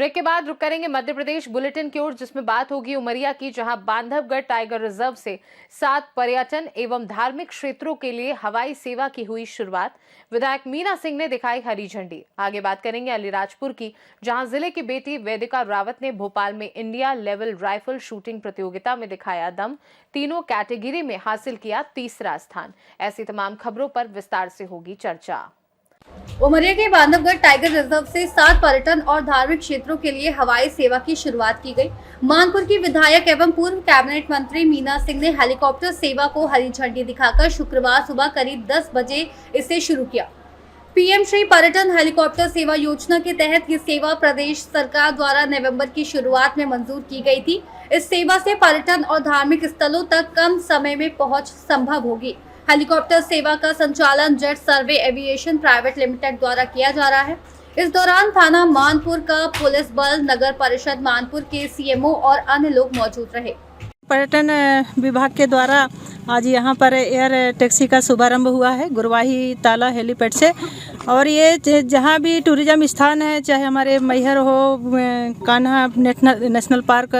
Break के बाद रुक करेंगे मध्य प्रदेश बुलेटिन की ओर, जिसमें बात होगी उमरिया की, जहां बांधवगढ़ टाइगर रिजर्व से 7 पर्यटन एवं धार्मिक क्षेत्रों के लिए हवाई सेवा की हुई शुरुआत। विधायक मीना सिंह ने दिखाई हरी झंडी। आगे बात करेंगे अलीराजपुर की, जहां जिले की बेटी वेदिका रावत ने भोपाल में इंडिया लेवल राइफल शूटिंग प्रतियोगिता में दिखाया दम। तीनों कैटेगरी में हासिल किया तीसरा स्थान। ऐसी तमाम खबरों पर विस्तार से होगी चर्चा। उमरिया के बांधवगढ़ टाइगर रिजर्व से 7 पर्यटन और धार्मिक क्षेत्रों के लिए हवाई सेवा की शुरुआत की गई। मानपुर की विधायक एवं पूर्व कैबिनेट मंत्री मीना सिंह ने हेलीकॉप्टर सेवा को हरी झंडी दिखाकर शुक्रवार सुबह करीब 10 बजे इसे शुरू किया। पीएम श्री पर्यटन हेलीकॉप्टर सेवा योजना के तहत ये सेवा प्रदेश सरकार द्वारा नवंबर की शुरुआत में मंजूर की गई थी। इस सेवा से पर्यटन और धार्मिक स्थलों तक कम समय में पहुँच संभव होगी। हेलीकॉप्टर सेवा का संचालन जेट सर्वे एविएशन प्राइवेट लिमिटेड द्वारा किया जा रहा है। इस दौरान थाना मानपुर का पुलिस बल, नगर परिषद मानपुर के सीएमओ और अन्य लोग मौजूद रहे। पर्यटन विभाग के द्वारा आज यहाँ पर एयर टैक्सी का शुभारंभ हुआ है गुरवाही ताला हेलीपैड से। और ये जहाँ भी टूरिज्म स्थान है, चाहे हमारे मैहर हो, कान्हा नेशनल पार्क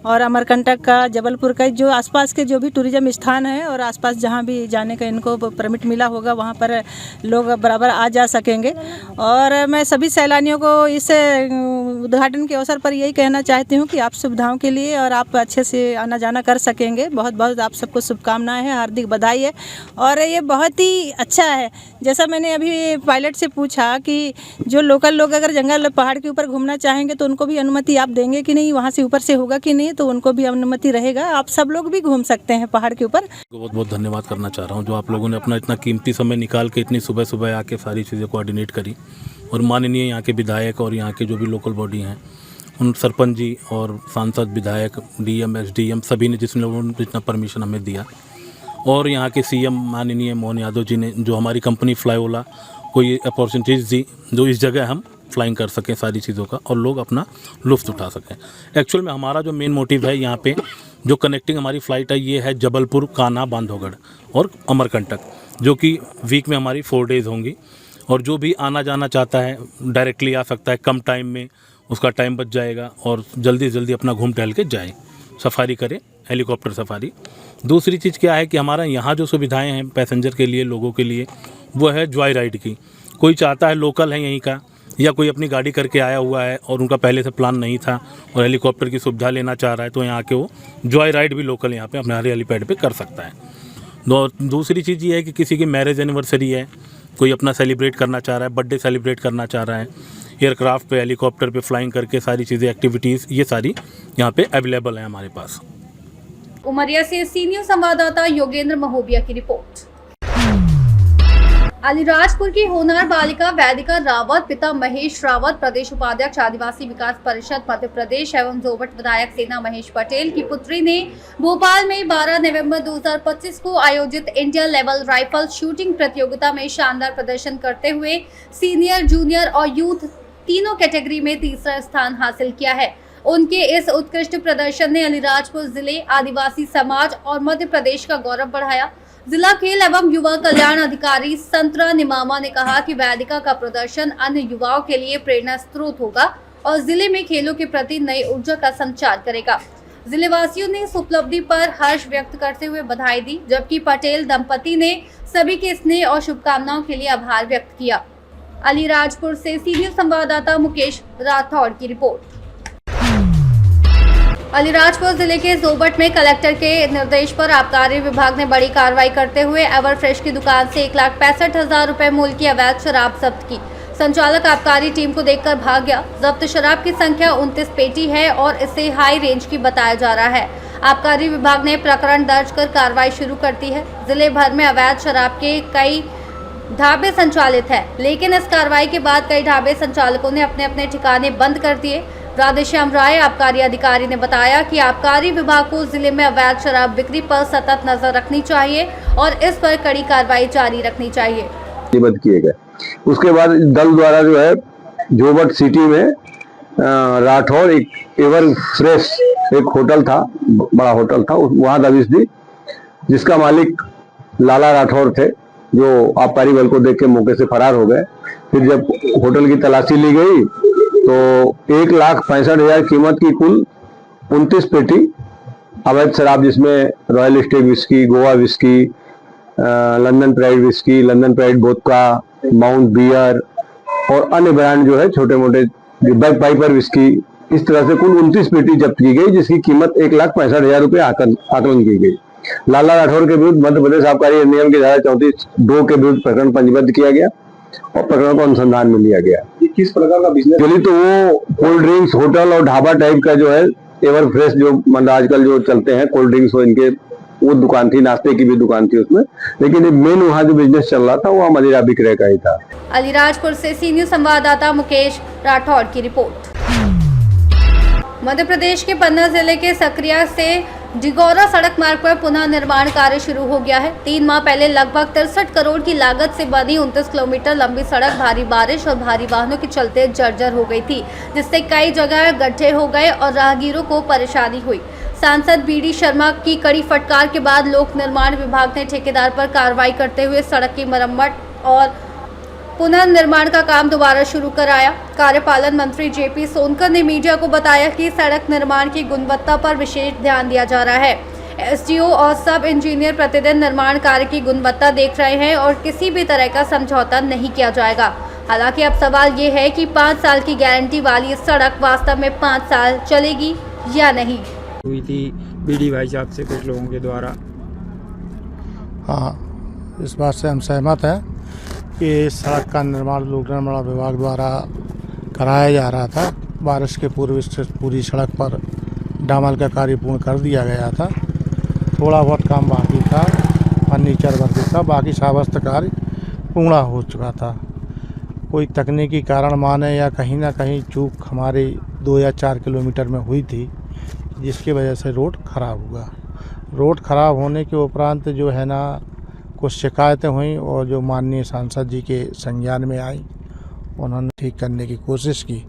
और अमरकंटक का, जबलपुर का, जो आसपास के जो भी टूरिज्म स्थान है और आसपास जहाँ भी जाने का इनको परमिट मिला होगा वहाँ पर लोग बराबर आ जा सकेंगे। और मैं सभी सैलानियों को इस उद्घाटन के अवसर पर यही कहना चाहती हूँ कि आप सुविधाओं के लिए और आप अच्छे से आना जाना कर सकेंगे। बहुत बहुत आप सबको शुभकामनाएं हैं, हार्दिक बधाई है। और ये बहुत ही अच्छा है। जैसा मैंने अभी पायलट से पूछा कि जो लोकल लोग अगर जंगल पहाड़ के ऊपर घूमना चाहेंगे तो उनको भी अनुमति आप देंगे कि नहीं, वहाँ से ऊपर से होगा कि नहीं, तो उनको भी अनुमति रहेगा। आप सब लोग भी घूम सकते हैं पहाड़ के ऊपर। बहुत बहुत धन्यवाद करना चाह रहा हूँ जो आप लोगों ने अपना इतना कीमती समय निकाल के इतनी सुबह सुबह आके सारी चीज़ें कोऑर्डिनेट करी। और माननीय यहाँ के विधायक और यहाँ के जो भी लोकल बॉडी हैं, उन सरपंच जी और सांसद, विधायक, डीएम, एसडीएम सभी ने जिन लोगों ने इतना परमिशन हमें दिया। और यहाँ के सीएम माननीय मोहन यादव जी ने जो हमारी कंपनी फ्लाईओला को ये अपॉर्चुनिटीज़ दी, जो इस जगह हम फ्लाइंग कर सकें सारी चीज़ों का और लोग अपना लुत्फ़ उठा सकें। एक्चुअल में हमारा जो मेन मोटिव है यहाँ पे जो कनेक्टिंग हमारी फ़्लाइट है, ये है जबलपुर, कान्हा, बांधवगढ़ और अमरकंटक, जो कि वीक में हमारी 4 डेज़ होंगी। और जो भी आना जाना चाहता है डायरेक्टली आ सकता है, कम टाइम में उसका टाइम बच जाएगा और जल्दी से जल्दी अपना घूम टहल के जाए, सफारी करें, हेलीकॉप्टर सफारी। दूसरी चीज़ क्या है कि हमारा यहाँ जो सुविधाएं हैं पैसेंजर के लिए, लोगों के लिए, वो है जॉय राइड की। कोई चाहता है, लोकल है यहीं का, या कोई अपनी गाड़ी करके आया हुआ है और उनका पहले से प्लान नहीं था और हेलीकॉप्टर की सुविधा लेना चाह रहा है, तो यहाँ के वो जॉय राइड भी लोकल यहाँ पे अपने हरे हेलीपैड पे कर सकता है। दूसरी चीज़ ये है कि किसी की मैरिज एनिवर्सरी है, कोई अपना सेलिब्रेट करना चाह रहा है, बर्थडे सेलिब्रेट करना चाह रहा है, एयरक्राफ्ट पे, हेलीकॉप्टर पे फ्लाइंग करके सारी चीज़ें, एक्टिविटीज़, ये सारी यहाँ पे अवेलेबल है हमारे पास। उमरिया से सीनियर संवाददाता योगेंद्र महोबिया की रिपोर्ट। अलीराजपुर की होनहार बालिका वेदिका रावत, पिता महेश रावत, प्रदेश उपाध्यक्ष आदिवासी विकास परिषद मध्य प्रदेश एवं जोबट विधायक सेना महेश पटेल की पुत्री ने भोपाल में 12 नवंबर 2025 को आयोजित इंडिया लेवल राइफल शूटिंग प्रतियोगिता में शानदार प्रदर्शन करते हुए सीनियर, जूनियर और यूथ तीनों कैटेगरी में तीसरा स्थान हासिल किया है। उनके इस उत्कृष्ट प्रदर्शन ने अलीराजपुर जिले, आदिवासी समाज और मध्य प्रदेश का गौरव बढ़ाया। जिला खेल एवं युवा कल्याण अधिकारी संतरा निमामा ने कहा कि वेदिका का प्रदर्शन अन्य युवाओं के लिए प्रेरणा स्रोत होगा और जिले में खेलों के प्रति नई ऊर्जा का संचार करेगा। जिले वासियों ने इस उपलब्धि पर हर्ष व्यक्त करते हुए बधाई दी, जबकि पटेल दंपति ने सभी के स्नेह और शुभकामनाओं के लिए आभार व्यक्त किया। अलीराजपुर से सीनियर संवाददाता मुकेश राठौड़ की रिपोर्ट। अलीराजपुर जिले के जोबट में कलेक्टर के निर्देश पर आबकारी विभाग ने बड़ी कार्रवाई करते हुए एवरफ्रेश की दुकान से 1,65,000 रुपए मूल्य की अवैध शराब जब्त की। संचालक आबकारी टीम को देखकर भाग गया। जब्त शराब की संख्या 29 पेटी है और इसे हाई रेंज की बताया जा रहा है। आबकारी विभाग ने प्रकरण दर्ज कर कार्रवाई शुरू कर दी है। जिले भर में अवैध शराब के कई ढाबे संचालित है, लेकिन इस कार्रवाई के बाद कई ढाबे संचालकों ने अपने अपने ठिकाने बंद कर दिए। राधेश्याम राय आबकारी अधिकारी ने बताया कि आबकारी विभाग को जिले में अवैध शराब बिक्री पर सतत नजर रखनी चाहिए और इस पर कड़ी कार्रवाई जारी रखनी चाहिए। बंद किए गए। उसके बाद दल द्वारा जो है जोबट सिटी में राठौर एक एवर फ्रेश एक होटल था, बड़ा होटल था, वहां दबिश दी, जिसका मालिक लाला राठौर थे, जो आबकारी बल को देख के मौके से फरार हो गए। फिर जब होटल की तलाशी ली गई तो 1,65,000 कीमत की कुल 29 पेटी अवैध शराब, जिसमें Royal Stag whisky, Goa whisky, London Pride whisky, London Pride vodka, Mount beer और अन्य ब्रांड जो है छोटे मोटे बैग पाइपर विस्की, इस तरह से कुल 29 पेटी जब्त की गई, जिसकी कीमत 1,65,000 रुपये आकलन की गई। लाला राठौर के विरुद्ध मध्य प्रदेश आबकारी अधिनियम की धारा 34(2) के विरुद्ध प्रकरण पंजीबद्ध किया गया और प्रकरण को अनुसंधान में लिया गया। ये किस प्रकार का बिजनेस? चलिए, तो वो कोल्ड ड्रिंक्स, होटल और ढाबा टाइप का जो है एवर फ्रेश, जो मतलब आजकल जो चलते हैं कोल्ड ड्रिंक्स, हो इनके वो दुकान थी, नाश्ते की भी दुकान थी उसमें, लेकिन मेन वहाँ जो बिजनेस चल रहा था वो मदिरा विक्रय का ही था। अलीराजपुर से सी न्यूज़ संवाददाता मुकेश राठौड़ की रिपोर्ट। मध्य प्रदेश के पन्ना जिले के सकरिया से डिगौरा सड़क मार्ग पर पुनः निर्माण कार्य शुरू हो गया है। 3 माह पहले लगभग 63 करोड़ की लागत से बनी 29 किलोमीटर लंबी सड़क भारी बारिश और भारी वाहनों के चलते जर्जर हो गई थी, जिससे कई जगह गड्ढे हो गए और राहगीरों को परेशानी हुई। सांसद बीडी शर्मा की कड़ी फटकार के बाद लोक निर्माण विभाग ने ठेकेदार पर कार्रवाई करते हुए सड़क की मरम्मत और पुनर्निर्माण का काम दोबारा शुरू कराया। कार्यपालन मंत्री जेपी सोनकर ने मीडिया को बताया कि सड़क निर्माण की गुणवत्ता पर विशेष ध्यान दिया जा रहा है। एसडीओ और सब इंजीनियर प्रतिदिन निर्माण कार्य की गुणवत्ता देख रहे हैं और किसी भी तरह का समझौता नहीं किया जाएगा। हालांकि अब सवाल ये है कि 5 साल की गारंटी वाली सड़क वास्तव में 5 साल चलेगी या नहीं। हुई थी बीडी भाई साहब से कुछ लोगों के द्वारा। हाँ, इस बात से हम सहमत हैं कि सड़क का निर्माण लोक निर्माण विभाग द्वारा कराया जा रहा था। बारिश के पूर्व पूरी सड़क पर डामर का कार्य पूर्ण कर दिया गया था। थोड़ा बहुत काम बाकी था, फर्नीचर वर्क था, बाकी समस्त कार्य पूर्ण हो चुका था। कोई तकनीकी कारण माने या कहीं ना कहीं चूक हमारी 2 या 4 किलोमीटर में हुई थी, जिसकी वजह से रोड ख़राब हुआ। रोड ख़राब होने के उपरांत जो है ना कुछ शिकायतें हुई और जो माननीय सांसद जी के संज्ञान में आई, उन्होंने ठीक करने की कोशिश की,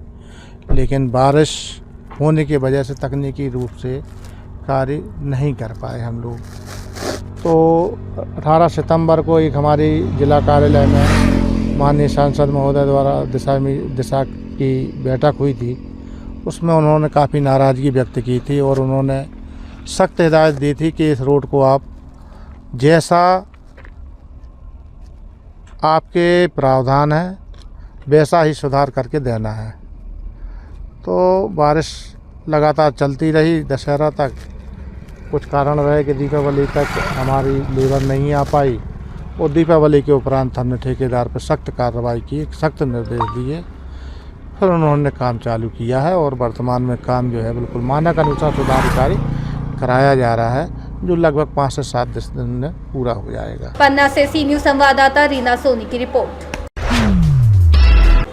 लेकिन बारिश होने की वजह से तकनीकी रूप से कार्य नहीं कर पाए हम लोग। तो 18 सितंबर को एक हमारी जिला कार्यालय में माननीय सांसद महोदय द्वारा दिशा की बैठक हुई थी। उसमें उन्होंने काफ़ी नाराज़गी व्यक्त की थी और उन्होंने सख्त हिदायत दी थी कि इस रोड को आप जैसा आपके प्रावधान है वैसा ही सुधार करके देना है। तो बारिश लगातार चलती रही दशहरा तक। कुछ कारण रहे कि दीपावली तक हमारी लेबर नहीं आ पाई और दीपावली के उपरांत हमने ठेकेदार पर सख्त कार्रवाई की, सख्त निर्देश दिए, फिर उन्होंने काम चालू किया है और वर्तमान में काम जो है बिल्कुल मानक अनुसार सुधार कार्य कराया जा रहा है, जो लगभग 5 से 7 दिन में पूरा हो जाएगा। पन्ना से सी न्यूज़ संवाददाता रीना सोनी की रिपोर्ट।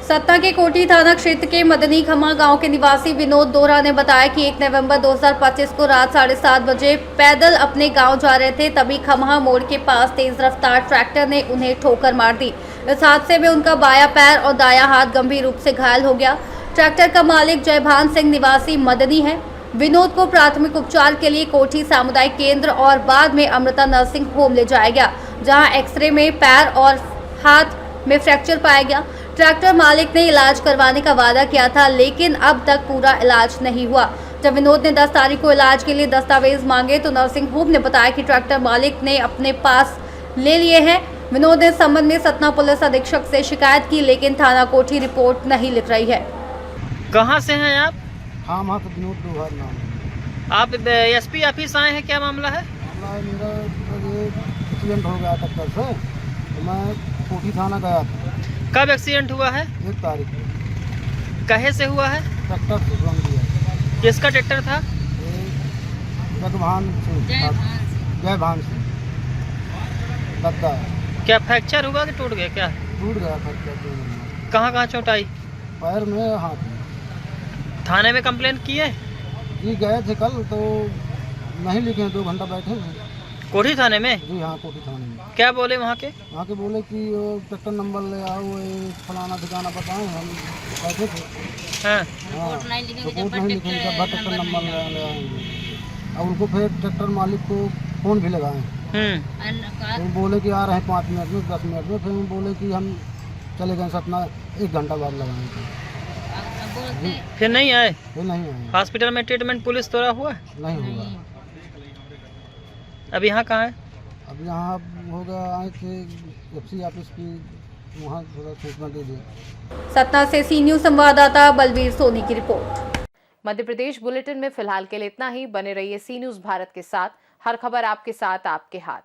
सतना के कोठी थाना क्षेत्र के मदनी खमा गांव के निवासी विनोद दोहरा ने बताया कि 1 नवंबर 2025 को रात 7:30 बजे पैदल अपने गांव जा रहे थे, तभी खमहा मोड़ के पास तेज रफ्तार ट्रैक्टर ने उन्हें ठोकर मार दी। इस हादसे में उनका बायां पैर और दायां हाथ गंभीर रूप से घायल हो गया। ट्रैक्टर का मालिक जयभान सिंह निवासी मदनी है। विनोद को प्राथमिक उपचार के लिए कोठी सामुदायिक केंद्र और बाद में अमृता नर्सिंग होम ले जाया गया, जहां एक्सरे में पैर और हाथ में फ्रैक्चर पाया गया। ट्रैक्टर मालिक ने इलाज करवाने का वादा किया था, लेकिन अब तक पूरा इलाज नहीं हुआ। जब विनोद ने 10 तारीख को इलाज के लिए दस्तावेज मांगे तो नर्सिंग होम ने बताया कि ट्रैक्टर मालिक ने अपने पास ले लिए हैं। विनोद ने इस संबंध में सतना पुलिस अधीक्षक से शिकायत की, लेकिन थाना कोठी रिपोर्ट नहीं लिख रही है। कहाँ से हैं आप? हाँ, तो विनोद दोहरा नाम है। आप एसपी ऑफिस आए हैं, क्या मामला है? मेरा एक्सीडेंट हो गया ट्रैक्टर से, तो मैं कोठी थाना गया था। कब एक्सीडेंट हुआ है? 1 तारीख को। कहे से हुआ है? ट्रैक्टर से रंग दिया। किसका ट्रैक्टर था? जयभान सिंह दद्दा। क्या फ्रैक्चर हुआ कि टूट गया? क्या टूट गया फ्रैक्चर। कहाँ चोट आई? पैर में, हाथ में। थाने में कंप्लेंट की है? जी गए थे कल, तो नहीं लिखे, 2 घंटा बैठे थे। कोठी थाने में? जी हाँ, कोठी थाने में। क्या बोले वहाँ के? वहाँ के बोले कि वो ट्रैक्टर नंबर ले आओ, फलाना ठिकाना बताएं। हम बैठे थे। हाँ, रिपोर्ट नहीं लिखेंगे, सब ट्रैक्टर नंबर ले आएंगे। अब उनको फिर ट्रैक्टर मालिक को फ़ोन भी लगाएं, तो बोले कि आ रहे हैं 5 मिनट में, 10 मिनट में। फिर बोले कि हम चले गए सतना, 1 घंटा बाद लगाएंगे। फिर नहीं आए? फिर नहीं आए, हॉस्पिटल में ट्रीटमेंट पुलिस द्वारा हुआ? नहीं हुआ। अब यहाँ कहाँ है? अब यहाँ होगा, आए थे एफसी ऑफिस की, वहाँ थोड़ा ट्रीटमेंट दे दिया। सतना से सी न्यूज संवाददाता बलवीर सोनी की रिपोर्ट। मध्य प्रदेश बुलेटिन में फिलहाल के लिए इतना ही। बने रहिए सी न्यूज भारत के साथ। हर खबर आपके साथ, आपके हाथ।